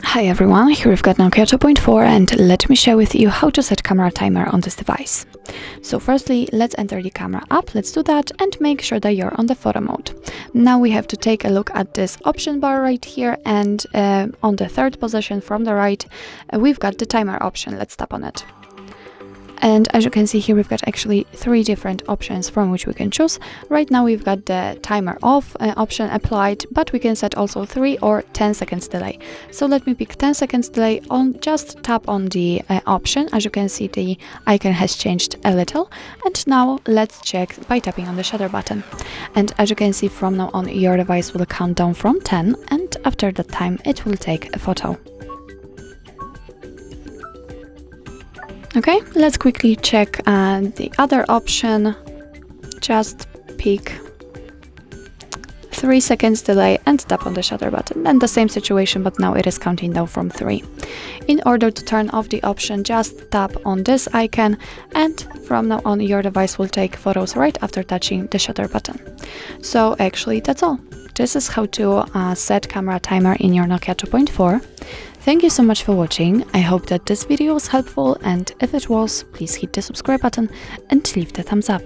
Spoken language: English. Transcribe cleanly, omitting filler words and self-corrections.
Hi everyone, here we've got Nokia 2.4 and let me share with you how to set camera timer on this device. So firstly, let's enter the camera app, let's do that and make sure that you're on the photo mode. Now we have to take a look at this option bar right here, and on the third position from the right, we've got the timer option. Let's tap on it. And as you can see here, we've got actually 3 different options from which we can choose. Right now we've got the timer off option applied, but we can set also 3 or 10 seconds delay. So let me pick 10 seconds delay. Just tap on the option. As you can see, the icon has changed a little. And now let's check by tapping on the shutter button. And as you can see, from now on your device will count down from 10, and after that time it will take a photo. Okay, let's quickly check the other option. Just pick 3 seconds delay and tap on the shutter button. And the same situation, but now it is counting down from 3. In order to turn off the option, just tap on this icon, and from now on your device will take photos right after touching the shutter button. So actually that's all. This is how to set camera timer in your Nokia 2.4. Thank you so much for watching. I hope that this video was helpful, and if it was, please hit the subscribe button and leave the thumbs up.